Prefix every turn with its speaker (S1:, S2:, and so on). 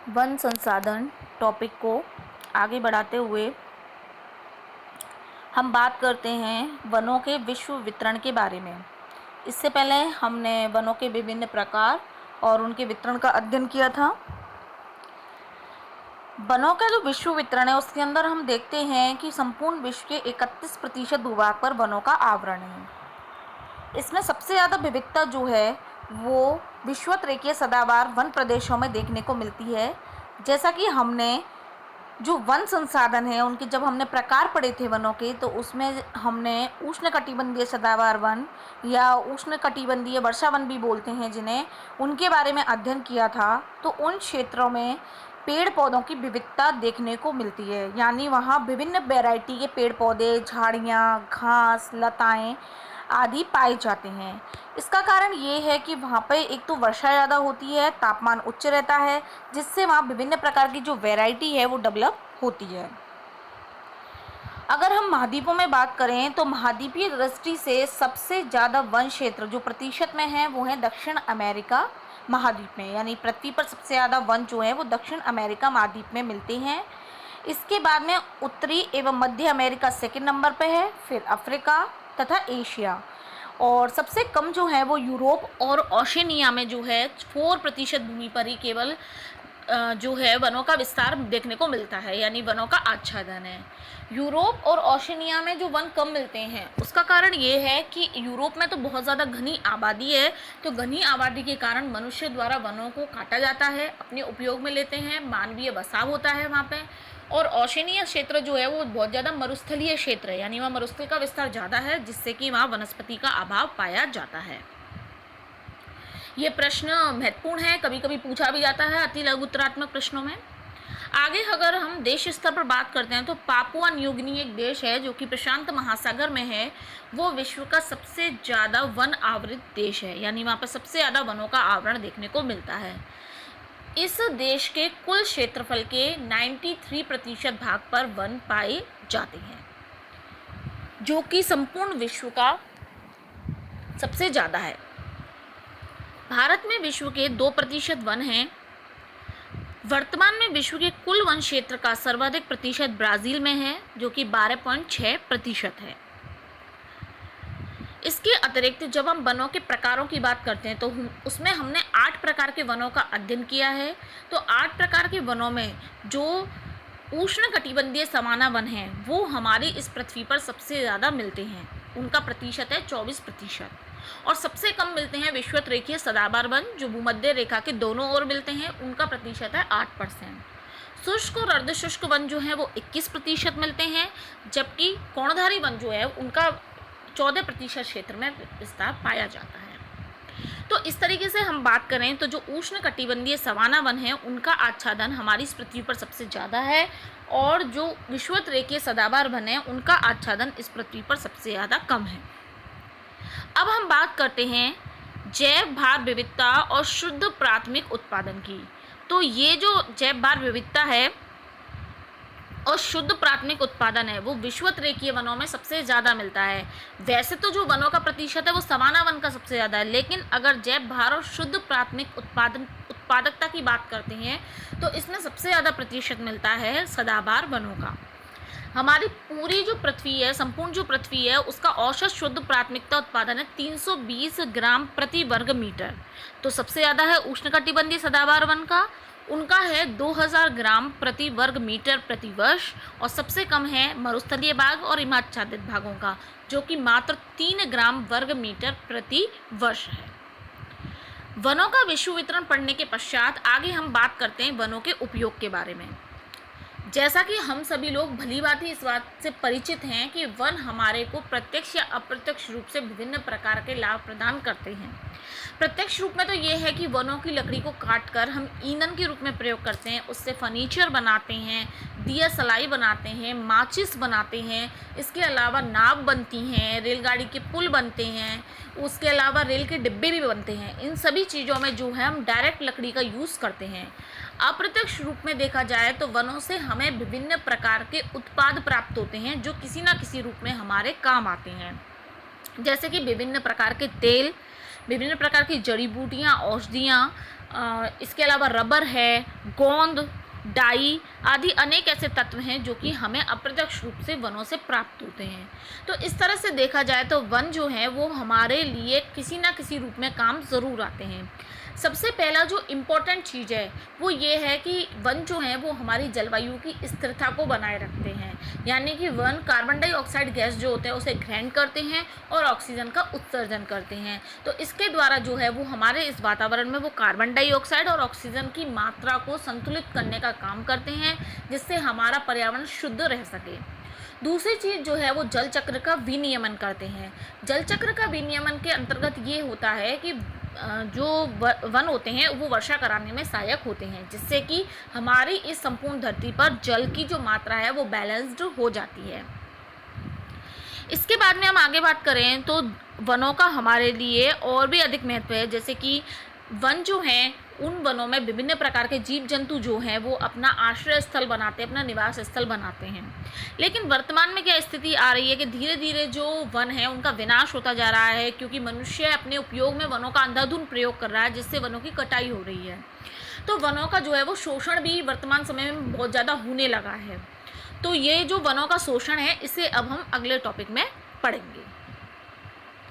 S1: One संसाधन topic को आगे बढ़ाते हुए हम बात करते हैं वनों के विश्व वितरण के बारे में। इससे पहले हमने वनों के विभिन्न प्रकार और उनके वितरण का अध्ययन किया था। वनों का जो विश्व वितरण है उसके अंदर हम देखते हैं कि संपूर्ण विश्व के 31% भूभाग पर वनों का आवरण है। इसमें सबसे ज़्यादा विविधता जो है वो विषुवत रेखीय सदाबहार वन प्रदेशों में देखने को मिलती है। जैसा कि हमने जो वन संसाधन है उनके जब हमने प्रकार पढ़े थे वनों के, तो उसमें हमने उष्णकटिबंधीय सदाबहार वन या उष्णकटिबंधीय वर्षा वन भी बोलते हैं जिन्हें, उनके बारे में अध्ययन किया था। तो उन क्षेत्रों में पेड़ पौधों की विविधता देखने को मिलती है, यानी वहाँ विभिन्न वैरायटी के पेड़ पौधे, झाड़ियाँ, घास, लताएँ आदि पाए जाते हैं। इसका कारण ये है कि वहाँ पे एक तो वर्षा ज़्यादा होती है, तापमान उच्च रहता है, जिससे वहाँ विभिन्न प्रकार की जो वैरायटी है वो डेवलप होती है। अगर हम महाद्वीपों में बात करें तो महाद्वीपीय दृष्टि से सबसे ज़्यादा वन क्षेत्र जो प्रतिशत में है वो है दक्षिण अमेरिका महाद्वीप में, यानी पृथ्वी पर सबसे ज़्यादा वन जो है वो दक्षिण अमेरिका महाद्वीप में मिलते हैं। इसके बाद में उत्तरी एवं मध्य अमेरिका सेकंड नंबर पे है, फिर अफ्रीका तथा एशिया, और सबसे कम जो है वो यूरोप और ओशनिया में जो है 4% भूमि पर ही केवल जो है वनों का विस्तार देखने को मिलता है, यानी वनों का आच्छादन है। यूरोप और ओशनिया में जो वन कम मिलते हैं उसका कारण ये है कि यूरोप में तो बहुत ज़्यादा घनी आबादी है, तो घनी आबादी के कारण मनुष्य द्वारा वनों को काटा जाता है, अपने उपयोग में लेते हैं, मानवीय बसाव होता है वहाँ पे। और ओशनिया क्षेत्र जो है वो बहुत ज़्यादा मरुस्थलीय क्षेत्र है, यानी वहाँ मरुस्थल का विस्तार ज़्यादा है, जिससे कि वहाँ वनस्पति का अभाव पाया जाता है। ये प्रश्न महत्वपूर्ण है, कभी कभी पूछा भी जाता है अति लघु उत्तरात्मक प्रश्नों में। आगे अगर हम देश स्तर पर बात करते हैं तो पापुआ न्यू गिनी एक देश है जो कि प्रशांत महासागर में है। वो विश्व का सबसे ज़्यादा वन आवृत देश है, यानी वहाँ पर सबसे ज़्यादा वनों का आवरण देखने को मिलता है। इस देश के कुल क्षेत्रफल के 93% भाग पर वन पाए जाते हैं, जो कि संपूर्ण विश्व का सबसे ज़्यादा है। भारत में विश्व के 2% वन हैं। वर्तमान में विश्व के कुल वन क्षेत्र का सर्वाधिक प्रतिशत ब्राज़ील में है, जो कि 12.6% है। इसके अतिरिक्त जब हम वनों के प्रकारों की बात करते हैं तो उसमें हमने 8 प्रकार के वनों का अध्ययन किया है। तो 8 प्रकार के वनों में जो उष्णकटिबंधीय सवाना वन हैं वो हमारी इस पृथ्वी पर सबसे ज़्यादा मिलते हैं, उनका प्रतिशत है 24%। और सबसे कम मिलते हैं विषुवत रेखीय सदाबहार वन जो भूमध्य रेखा के दोनों ओर मिलते हैं, उनका प्रतिशत है 8%। शुष्क और अर्धशुष्क वन जो हैं वो 21% मिलते हैं, जबकि कोणधारी वन जो है उनका 14% क्षेत्र में विस्तार पाया जाता है। तो इस तरीके से हम बात करें तो जो उष्णकटिबंधीय सवाना वन है उनका आच्छादन हमारी इस पृथ्वी पर सबसे ज़्यादा है, और जो विषुवत रेखीय सदाबहार वन है उनका आच्छादन इस पृथ्वी पर सबसे ज़्यादा कम है। अब हम बात करते हैं जैव भार विविधता और शुद्ध प्राथमिक उत्पादन की। तो ये जो जैव भार विविधता है और शुद्ध प्राथमिक उत्पादन है वो विषुवत रेखीय वनों में सबसे ज़्यादा मिलता है। वैसे तो जो वनों का प्रतिशत है वो सवाना वन का सबसे ज़्यादा है, लेकिन अगर जैव भार और शुद्ध प्राथमिक उत्पादकता की बात करते हैं तो इसमें सबसे ज़्यादा प्रतिशत मिलता है सदाबहार वनों का। हमारी पूरी जो पृथ्वी है, संपूर्ण जो पृथ्वी है, उसका औसत शुद्ध प्राथमिकता उत्पादन है 320 ग्राम प्रति वर्ग मीटर। तो सबसे ज़्यादा है उष्णकटिबंधीय सदाबहार वन का, उनका है 2000 ग्राम प्रति वर्ग मीटर प्रति वर्ष, और सबसे कम है मरुस्थलीय भाग और हिमाच्छादित भागों का, जो कि मात्र 3 ग्राम वर्ग मीटर प्रति वर्ष है। वनों का विश्व वितरण पढ़ने के पश्चात आगे हम बात करते हैं वनों के उपयोग के बारे में। जैसा कि हम सभी लोग भली भांति इस बात से परिचित हैं कि वन हमारे को प्रत्यक्ष या अप्रत्यक्ष रूप से विभिन्न प्रकार के लाभ प्रदान करते हैं। प्रत्यक्ष रूप में तो ये है कि वनों की लकड़ी को काटकर हम ईंधन के रूप में प्रयोग करते हैं, उससे फर्नीचर बनाते हैं, दिया सलाई बनाते हैं, माचिस बनाते हैं। इसके अलावा नाव बनती हैं, रेलगाड़ी के पुल बनते हैं, उसके अलावा रेल के डिब्बे भी बनते हैं। इन सभी चीज़ों में जो है हम डायरेक्ट लकड़ी का यूज़ करते हैं। अप्रत्यक्ष रूप में देखा जाए तो वनों से हमें विभिन्न प्रकार के उत्पाद प्राप्त होते हैं जो किसी न किसी रूप में हमारे काम आते हैं, जैसे कि विभिन्न प्रकार के तेल, विभिन्न प्रकार की जड़ी बूटियाँ, औषधियाँ, इसके अलावा रबर है, गोंद, डाई आदि अनेक ऐसे तत्व हैं जो कि हमें अप्रत्यक्ष रूप से वनों से प्राप्त होते हैं। तो इस तरह से देखा जाए तो वन जो हैं वो हमारे लिए किसी ना किसी रूप में काम ज़रूर आते हैं। सबसे पहला जो इम्पोर्टेंट चीज़ है वो ये है कि वन जो हैं वो हमारी जलवायु की स्थिरता को बनाए रखते हैं, यानी कि वन कार्बन डाइऑक्साइड गैस जो होते हैं उसे ग्रहण करते हैं और ऑक्सीजन का उत्सर्जन करते हैं। तो इसके द्वारा जो है वो हमारे इस वातावरण में वो कार्बन डाइऑक्साइड और ऑक्सीजन की मात्रा को संतुलित करने का काम करते हैं, जिससे हमारा पर्यावरण शुद्ध रह सके। दूसरी चीज़ जो है वो जल चक्र का विनियमन करते हैं। जल चक्र का विनियमन के अंतर्गत ये होता है कि जो वन होते हैं वो वर्षा कराने में सहायक होते हैं, जिससे कि हमारी इस संपूर्ण धरती पर जल की जो मात्रा है वो बैलेंस्ड हो जाती है। इसके बाद में हम आगे बात करें तो वनों का हमारे लिए और भी अधिक महत्व है, जैसे कि वन जो हैं उन वनों में विभिन्न प्रकार के जीव जंतु जो हैं वो अपना आश्रय स्थल बनाते हैं, अपना निवास स्थल बनाते हैं। लेकिन वर्तमान में क्या स्थिति आ रही है कि धीरे धीरे जो वन है उनका विनाश होता जा रहा है, क्योंकि मनुष्य अपने उपयोग में वनों का अंधाधुंध प्रयोग कर रहा है, जिससे वनों की कटाई हो रही है। तो वनों का जो है वो शोषण भी वर्तमान समय में बहुत ज़्यादा होने लगा है। तो ये जो वनों का शोषण है इसे अब हम अगले टॉपिक में पढ़ेंगे।